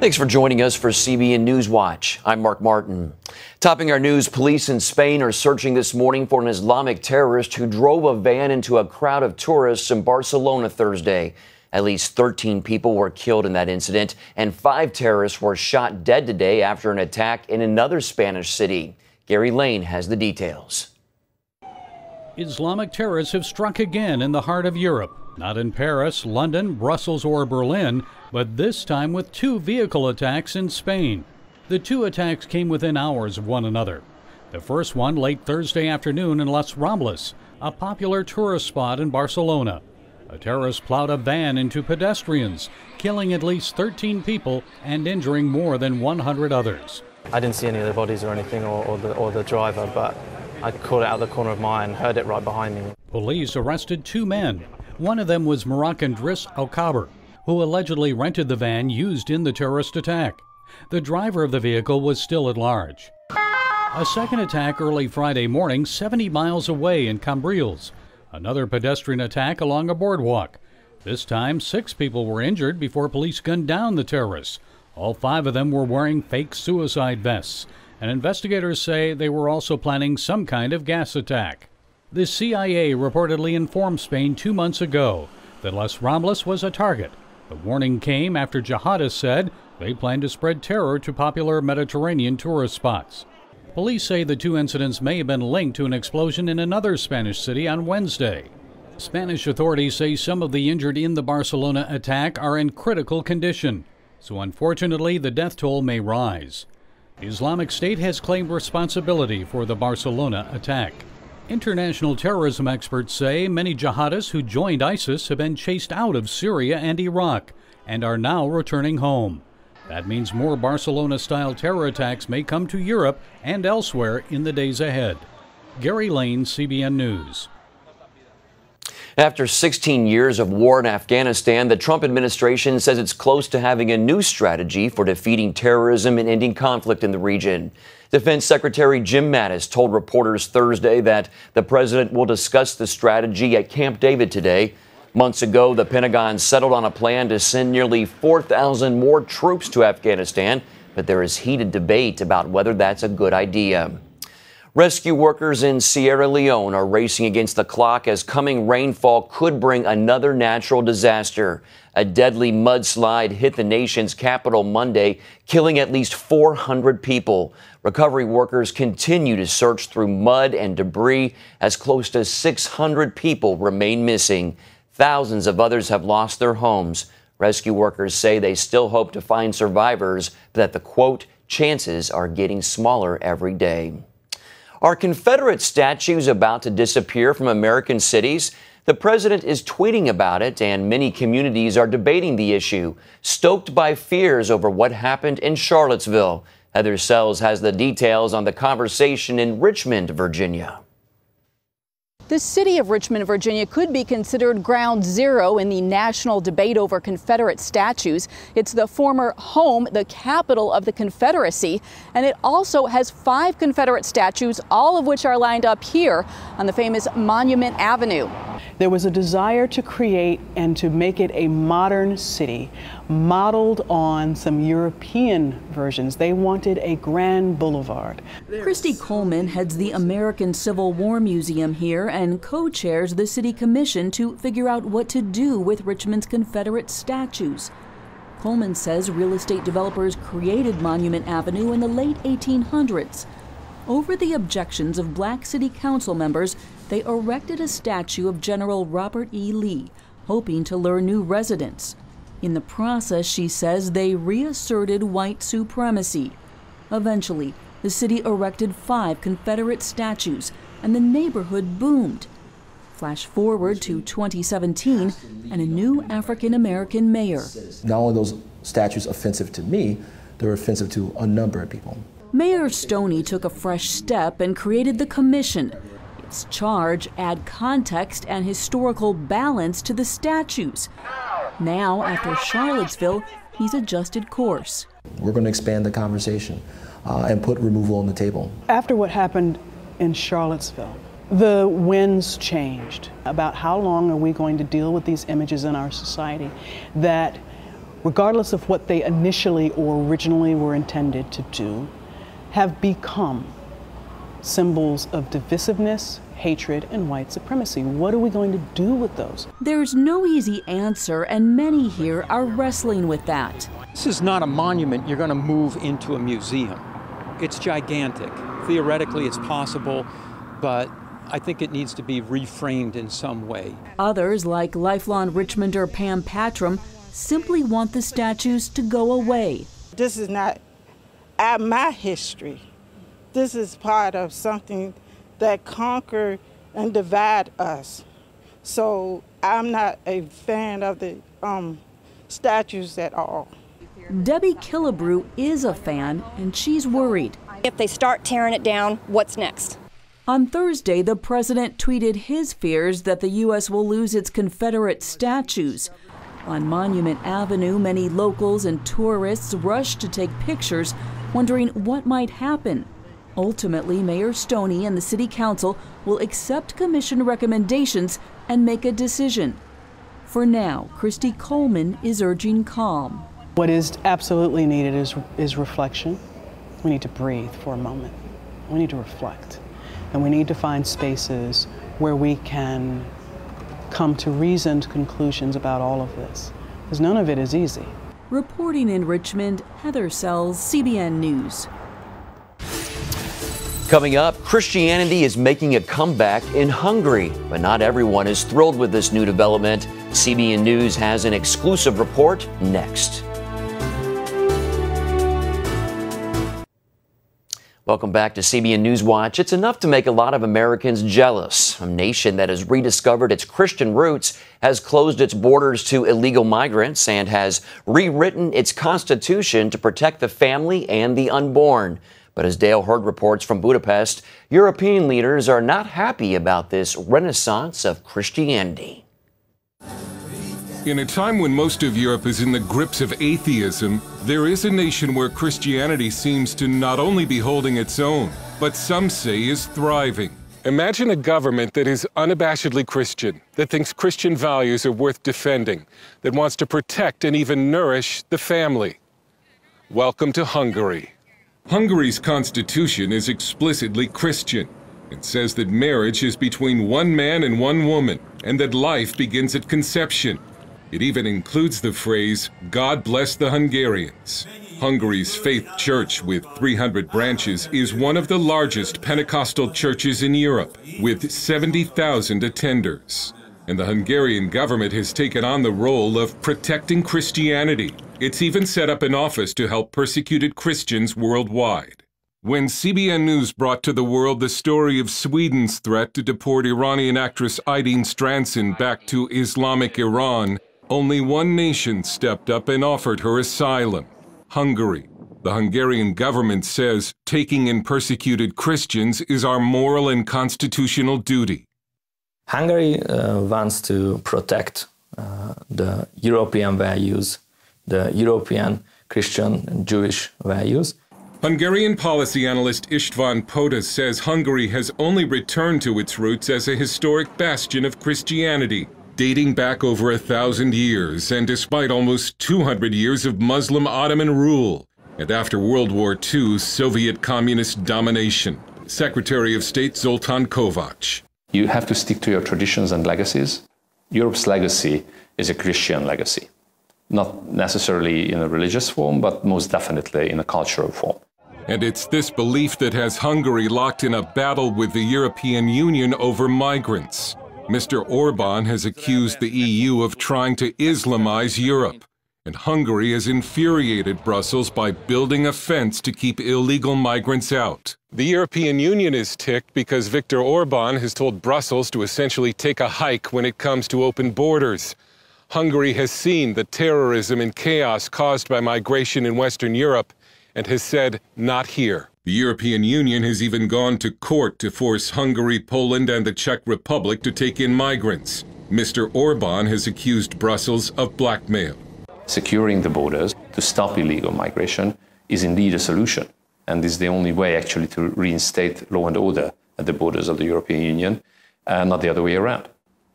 Thanks for joining us for CBN NewsWatch. I'm Mark Martin. Topping our news, police in Spain are searching this morning for an Islamic terrorist who drove a van into a crowd of tourists in Barcelona Thursday. At least 13 people were killed in that incident, and 5 terrorists were shot dead today after an attack in another Spanish city. Gary Lane has the details. Islamic terrorists have struck again in the heart of Europe. Not in Paris, London, Brussels, or Berlin, but this time with 2 vehicle attacks in Spain. The 2 attacks came within hours of one another. The first one late Thursday afternoon in Les Rambles, a popular tourist spot in Barcelona. A terrorist plowed a van into pedestrians, killing at least 13 people and injuring more than 100 others. I didn't see any of the bodies or anything or the driver, but I caught it out of the corner of my eye and heard it right behind me. Police arrested 2 men. One of them was Moroccan Driss Al-Kaber, who allegedly rented the van used in the terrorist attack. The driver of the vehicle was still at large. A second attack early Friday morning 70 miles away in Cambrils. Another pedestrian attack along a boardwalk. This time 6 people were injured before police gunned down the terrorists. All 5 of them were wearing fake suicide vests, and investigators say they were also planning some kind of gas attack. The CIA reportedly informed Spain 2 months ago that Les Rambles was a target. The warning came after jihadists said they plan to spread terror to popular Mediterranean tourist spots. Police say the 2 incidents may have been linked to an explosion in another Spanish city on Wednesday. Spanish authorities say some of the injured in the Barcelona attack are in critical condition, so unfortunately the death toll may rise. The Islamic State has claimed responsibility for the Barcelona attack. International terrorism experts say many jihadists who joined ISIS have been chased out of Syria and Iraq and are now returning home. That means more Barcelona-style terror attacks may come to Europe and elsewhere in the days ahead. Gary Lane, CBN News. After 16 years of war in Afghanistan, the Trump administration says it's close to having a new strategy for defeating terrorism and ending conflict in the region. Defense Secretary Jim Mattis told reporters Thursday that the president will discuss the strategy at Camp David today. Months ago, the Pentagon settled on a plan to send nearly 4,000 more troops to Afghanistan, but there is heated debate about whether that's a good idea. Rescue workers in Sierra Leone are racing against the clock as coming rainfall could bring another natural disaster. A deadly mudslide hit the nation's capital Monday, killing at least 400 people. Recovery workers continue to search through mud and debris as close to 600 people remain missing. Thousands of others have lost their homes. Rescue workers say they still hope to find survivors, but that the, quote, chances are getting smaller every day. Are Confederate statues about to disappear from American cities? The president is tweeting about it, and many communities are debating the issue, stoked by fears over what happened in Charlottesville. Heather Sells has the details on the conversation in Richmond, Virginia. The city of Richmond, Virginia could be considered ground zero in the national debate over Confederate statues. It's the former home, the capital of the Confederacy, and it also has 5 Confederate statues, all of which are lined up here on the famous Monument Avenue. There was a desire to create and to make it a modern city, modeled on some European versions. They wanted a grand boulevard. Christy Coleman heads the American Civil War Museum here and co-chairs the city commission to figure out what to do with Richmond's Confederate statues. Coleman says real estate developers created Monument Avenue in the late 1800s. Over the objections of black city council members, they erected a statue of General Robert E. Lee, hoping to lure new residents. In the process, she says, they reasserted white supremacy. Eventually, the city erected 5 Confederate statues, and the neighborhood boomed. Flash forward to 2017, and a new African-American mayor. Not only are those statues offensive to me, they're offensive to a number of people. Mayor Stoney took a fresh step and created the commission. Its charge: add context and historical balance to the statues. Now, after Charlottesville, he's adjusted course. We're going to expand the conversation and put removal on the table. After what happened in Charlottesville, the winds changed about how long are we going to deal with these images in our society that regardless of what they initially or originally were intended to do, have become symbols of divisiveness, hatred, and white supremacy. What are we going to do with those? There's no easy answer, and many here are wrestling with that. This is not a monument you're going to move into a museum. It's gigantic. Theoretically, it's possible, but I think it needs to be reframed in some way. Others, like lifelong Richmonder Pam Patram, simply want the statues to go away. This is not my history. This is part of something that conquered and divide us. So I'm not a fan of the statues at all. Debbie Killebrew is a fan, and she's worried. If they start tearing it down, what's next? On Thursday, the president tweeted his fears that the U.S. will lose its Confederate statues. On Monument Avenue, many locals and tourists rushed to take pictures, wondering what might happen. Ultimately, Mayor Stoney and the City Council will accept Commission recommendations and make a decision. For now, Christy Coleman is urging calm. What is absolutely needed is reflection. We need to breathe for a moment. We need to reflect. And we need to find spaces where we can come to reasoned conclusions about all of this, because none of it is easy. Reporting in Richmond, Heather Sells, CBN News. Coming up, Christianity is making a comeback in Hungary, but not everyone is thrilled with this new development. CBN News has an exclusive report next. Welcome back to CBN NewsWatch. It's enough to make a lot of Americans jealous. A nation that has rediscovered its Christian roots has closed its borders to illegal migrants and has rewritten its constitution to protect the family and the unborn. But as Dale Hurd reports from Budapest, European leaders are not happy about this renaissance of Christianity. In a time when most of Europe is in the grips of atheism, there is a nation where Christianity seems to not only be holding its own, but some say is thriving. Imagine a government that is unabashedly Christian, that thinks Christian values are worth defending, that wants to protect and even nourish the family. Welcome to Hungary. Hungary's constitution is explicitly Christian. It says that marriage is between one man and one woman, and that life begins at conception. It even includes the phrase, God bless the Hungarians. Hungary's faith church, with 300 branches, is one of the largest Pentecostal churches in Europe, with 70,000 attenders. And the Hungarian government has taken on the role of protecting Christianity. It's even set up an office to help persecuted Christians worldwide. When CBN News brought to the world the story of Sweden's threat to deport Iranian actress Aydin Stranson back to Islamic Iran, only one nation stepped up and offered her asylum: Hungary. The Hungarian government says taking in persecuted Christians is our moral and constitutional duty. Hungary wants to protect the European values, the European Christian and Jewish values. Hungarian policy analyst István Podas says Hungary has only returned to its roots as a historic bastion of Christianity, dating back over 1,000 years, and despite almost 200 years of Muslim Ottoman rule, and after World War II, Soviet communist domination. Secretary of State Zoltán Kovács. You have to stick to your traditions and legacies. Europe's legacy is a Christian legacy. Not necessarily in a religious form, but most definitely in a cultural form. And it's this belief that has Hungary locked in a battle with the European Union over migrants. Mr. Orbán has accused the EU of trying to Islamize Europe, and Hungary has infuriated Brussels by building a fence to keep illegal migrants out. The European Union is ticked because Viktor Orbán has told Brussels to essentially take a hike when it comes to open borders. Hungary has seen the terrorism and chaos caused by migration in Western Europe and has said, not here. The European Union has even gone to court to force Hungary, Poland, and the Czech Republic to take in migrants. Mr. Orbán has accused Brussels of blackmail. Securing the borders to stop illegal migration is indeed a solution, and is the only way actually to reinstate law and order at the borders of the European Union, and not the other way around.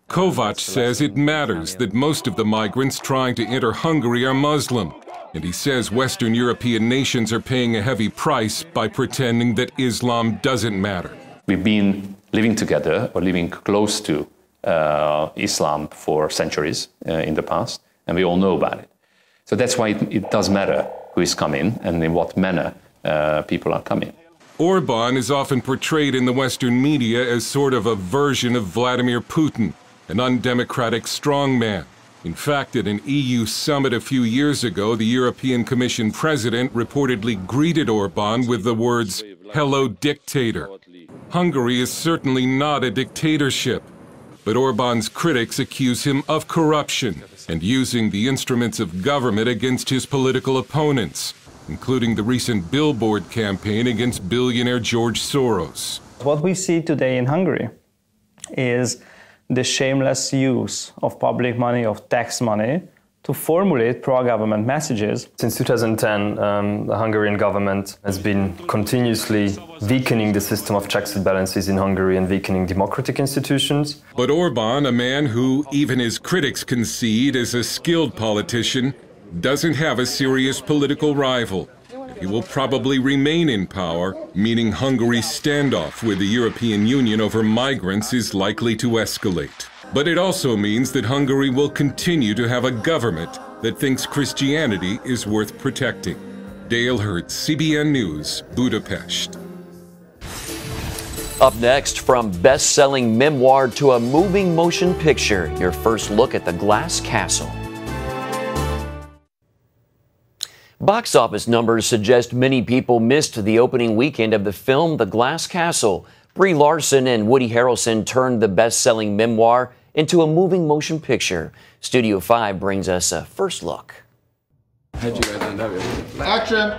Kovac says it matters that most of the migrants trying to enter Hungary are Muslim, and he says Western European nations are paying a heavy price by pretending that Islam doesn't matter. We've been living together or living close to Islam for centuries in the past, and we all know about it. So that's why it does matter who is coming and in what manner people are coming. Orbán is often portrayed in the Western media as sort of a version of Vladimir Putin, an undemocratic strongman. In fact, at an EU summit a few years ago, the European Commission president reportedly greeted Orbán with the words, "Hello, dictator." Hungary is certainly not a dictatorship, but Orbán's critics accuse him of corruption and using the instruments of government against his political opponents, including the recent billboard campaign against billionaire George Soros. What we see today in Hungary is the shameless use of public money, of tax money, to formulate pro-government messages. Since 2010, the Hungarian government has been continuously weakening the system of checks and balances in Hungary and weakening democratic institutions. But Orbán, a man who even his critics concede is a skilled politician, doesn't have a serious political rival. He will probably remain in power, meaning Hungary's standoff with the European Union over migrants is likely to escalate. But it also means that Hungary will continue to have a government that thinks Christianity is worth protecting. Dale Hurd, CBN News, Budapest. Up next, from best-selling memoir to a moving motion picture, your first look at The Glass Castle. Box office numbers suggest many people missed the opening weekend of the film The Glass Castle. Brie Larson and Woody Harrelson turned the best-selling memoir into a moving motion picture. Studio 5 brings us a first look. Action!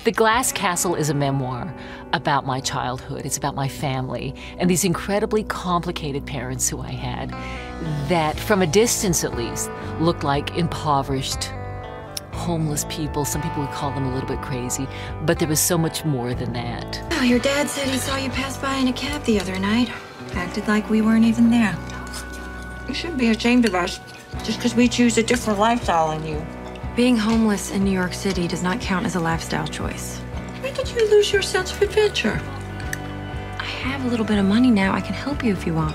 The Glass Castle is a memoir about my childhood. It's about my family and these incredibly complicated parents who I had that, from a distance at least, looked like impoverished, homeless people. Some people would call them a little bit crazy, but there was so much more than that. Oh, your dad said he saw you pass by in a cab the other night. Acted like we weren't even there. You shouldn't be ashamed of us just because we choose a different lifestyle than you. Being homeless in New York City does not count as a lifestyle choice. When did you lose your sense of adventure? I have a little bit of money now. I can help you if you want.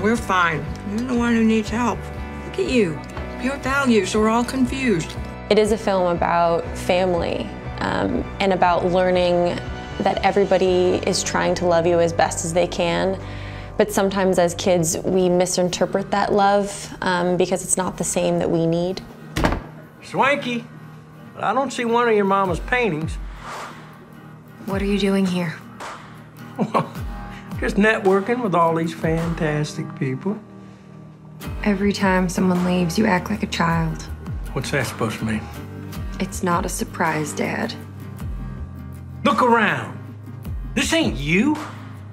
We're fine. You're the one who needs help. Look at you. Your values are all confused. It is a film about family and about learning that everybody is trying to love you as best as they can. But sometimes as kids, we misinterpret that love because it's not the same that we need. Swanky, but I don't see one of your mama's paintings. What are you doing here? Just networking with all these fantastic people. Every time someone leaves, you act like a child. What's that supposed to mean? It's not a surprise, Dad. Look around. This ain't you.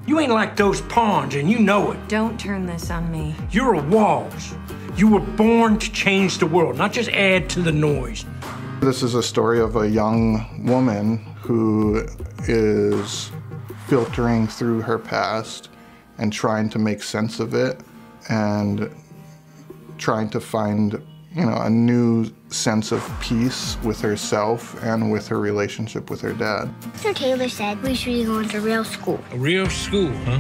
You ain't like those pawns, and you know it. Don't turn this on me. You're a waltz. You were born to change the world, not just add to the noise. This is a story of a young woman who is filtering through her past and trying to make sense of it and trying to find, a new sense of peace with herself and with her relationship with her dad. Mr. Taylor said we should be going to real school. A real school, huh?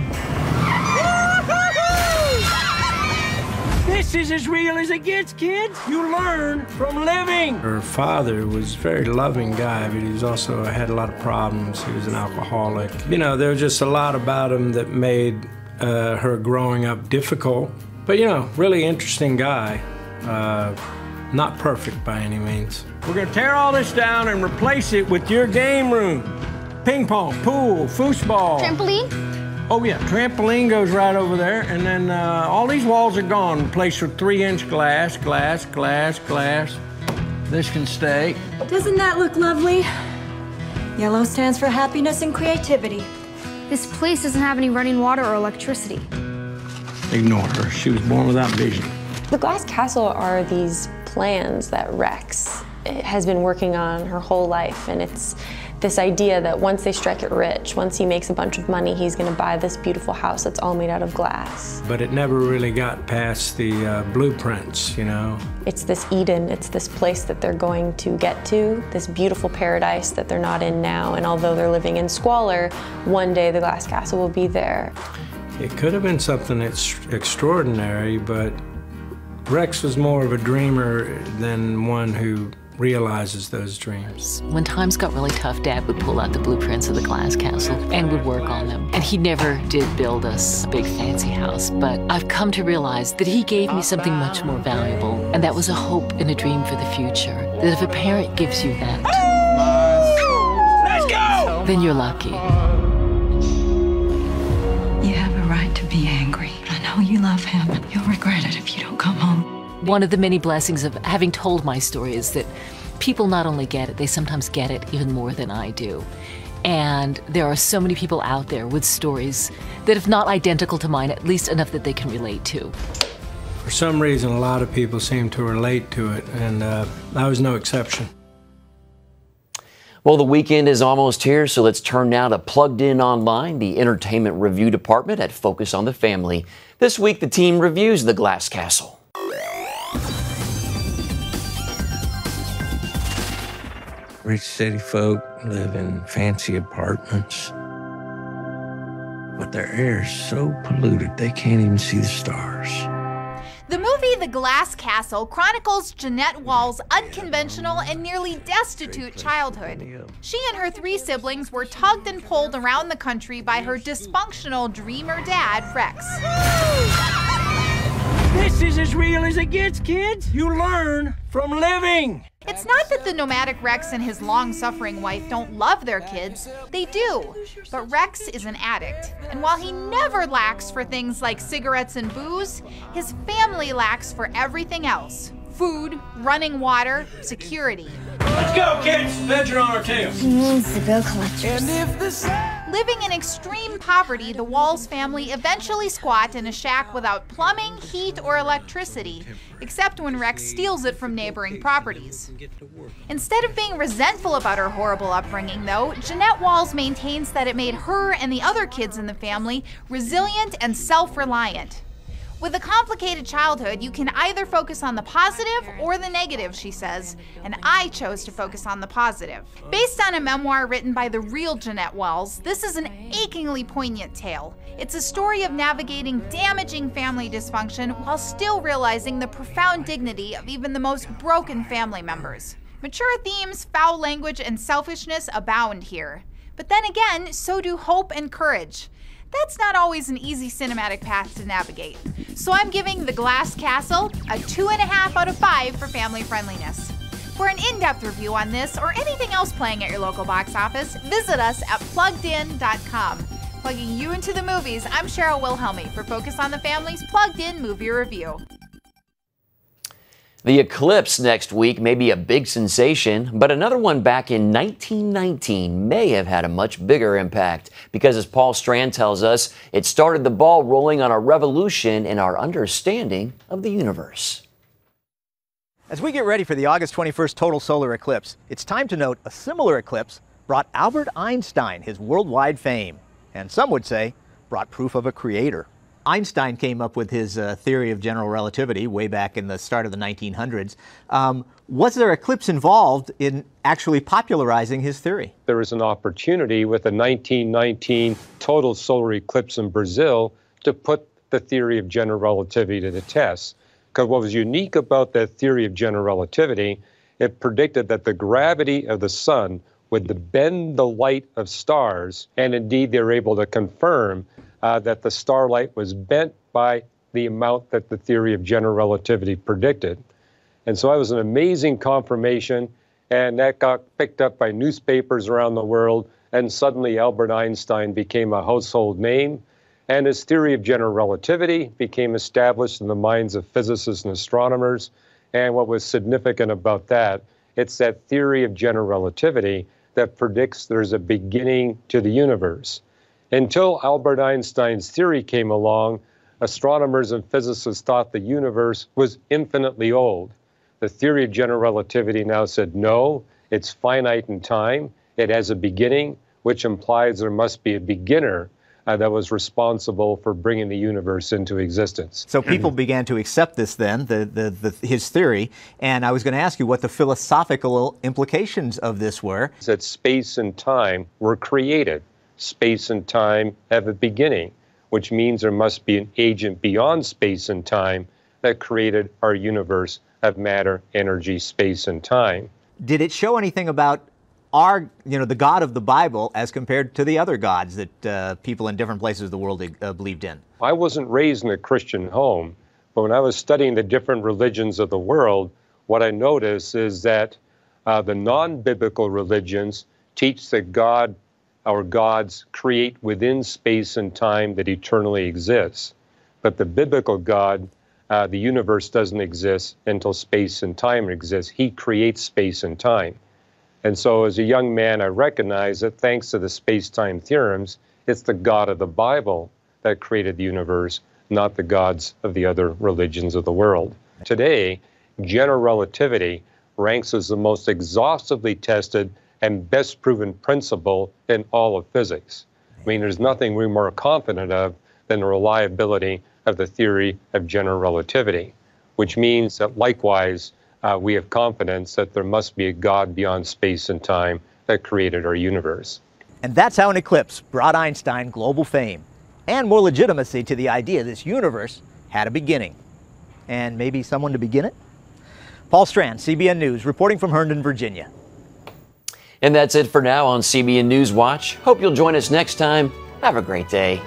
This is as real as it gets, kids. You learn from living. Her father was a very loving guy, but he also had a lot of problems. He was an alcoholic. There was just a lot about him that made her growing up difficult. But, really interesting guy. Not perfect by any means. We're gonna tear all this down and replace it with your game room. Ping pong, pool, foosball. Trampoline? Oh yeah, trampoline goes right over there. And then all these walls are gone, replaced with 3-inch glass. This can stay. Doesn't that look lovely? Yellow stands for happiness and creativity. This place doesn't have any running water or electricity. Ignore her, she was born without vision. The glass castle are these plans that Rex has been working on her whole life, and it's this idea that once they strike it rich, once he makes a bunch of money, he's going to buy this beautiful house that's all made out of glass. But it never really got past the blueprints, you know. It's this Eden, it's this place that they're going to get to, this beautiful paradise that they're not in now, and although they're living in squalor, one day the glass castle will be there. It could have been something extraordinary, but Rex was more of a dreamer than one who realizes those dreams. When times got really tough, Dad would pull out the blueprints of the glass castle and would work on them. And he never did build us a big fancy house, but I've come to realize that he gave me something much more valuable, and that was a hope and a dream for the future. That if a parent gives you that, Let's go! then you're lucky. You have a right to be angry. I know you love him. You'll regret it if you don't come home. One of the many blessings of having told my story is that people not only get it, they sometimes get it even more than I do. And there are so many people out there with stories that, if not identical to mine, at least enough that they can relate to. For some reason, a lot of people seem to relate to it, and I was no exception. Well, the weekend is almost here, so let's turn now to Plugged In Online, the entertainment review department at Focus on the Family. This week, the team reviews The Glass Castle. Rich city folk live in fancy apartments, but their air is so polluted they can't even see the stars. The movie The Glass Castle chronicles Jeanette Wall's unconventional and nearly destitute childhood. She and her 3 siblings were tugged and pulled around the country by her dysfunctional dreamer dad, Rex. This is as real as it gets, kids. You learn from living. It's not that the nomadic Rex and his long-suffering wife don't love their kids. They do. But Rex is an addict. And while he never lacks for things like cigarettes and booze, his family lacks for everything else. Food, running water, security. Let's go, kids. Badger on our tails. He needs the bill collectors. Living in extreme poverty, the Walls family eventually squat in a shack without plumbing, heat, or electricity, except when Rex steals it from neighboring properties. Instead of being resentful about her horrible upbringing, though, Jeanette Walls maintains that it made her and the other kids in the family resilient and self-reliant. With a complicated childhood, you can either focus on the positive or the negative, she says, and I chose to focus on the positive. Based on a memoir written by the real Jeanette Walls, this is an achingly poignant tale. It's a story of navigating damaging family dysfunction while still realizing the profound dignity of even the most broken family members. Mature themes, foul language, and selfishness abound here. But then again, so do hope and courage. That's not always an easy cinematic path to navigate. So I'm giving The Glass Castle a 2.5 out of 5 for family friendliness. For an in-depth review on this or anything else playing at your local box office, visit us at pluggedin.com. Plugging you into the movies, I'm Cheryl Wilhelmy for Focus on the Family's Plugged In Movie Review. The Eclipse next week may be a big sensation, but another one back in 1919 may have had a much bigger impact because, as Paul Strand tells us, it started the ball rolling on a revolution in our understanding of the universe. As we get ready for the August 21st total solar eclipse, it's time to note a similar eclipse brought Albert Einstein his worldwide fame, and some would say brought proof of a creator. Einstein came up with his theory of general relativity way back in the start of the 1900s. Was there eclipse involved in actually popularizing his theory? There was an opportunity with the 1919 total solar eclipse in Brazil to put the theory of general relativity to the test. Because what was unique about that theory of general relativity, it predicted that the gravity of the sun would bend the light of stars, and indeed they were able to confirm that the starlight was bent by the amount that the theory of general relativity predicted. And so that was an amazing confirmation, and that got picked up by newspapers around the world, and suddenly Albert Einstein became a household name, and his theory of general relativity became established in the minds of physicists and astronomers. And what was significant about that, it's that theory of general relativity that predicts there's a beginning to the universe. Until Albert Einstein's theory came along, astronomers and physicists thought the universe was infinitely old. The theory of general relativity now said, no, it's finite in time. It has a beginning, which implies there must be a beginner that was responsible for bringing the universe into existence. So people began to accept this then, his theory, and I was going to ask you what the philosophical implications of this were. That space and time were created. Space and time have a beginning, which means there must be an agent beyond space and time that created our universe of matter, energy, space, and time. Did it show anything about the God of the Bible as compared to the other gods that people in different places of the world believed in? I wasn't raised in a Christian home, but when I was studying the different religions of the world, what I noticed is that the non-biblical religions teach that God, our gods, create within space and time that eternally exists. But the biblical God, the universe doesn't exist until space and time exists. He creates space and time. And so as a young man, I recognized that thanks to the space-time theorems, it's the God of the Bible that created the universe, not the gods of the other religions of the world. Today, general relativity ranks as the most exhaustively tested and best proven principle in all of physics. I mean, there's nothing we're more confident of than the reliability of the theory of general relativity, which means that likewise, we have confidence that there must be a God beyond space and time that created our universe. And that's how an eclipse brought Einstein global fame and more legitimacy to the idea this universe had a beginning. And maybe someone to begin it? Paul Strand, CBN News, reporting from Herndon, Virginia. And that's it for now on CBN NewsWatch. Hope you'll join us next time. Have a great day.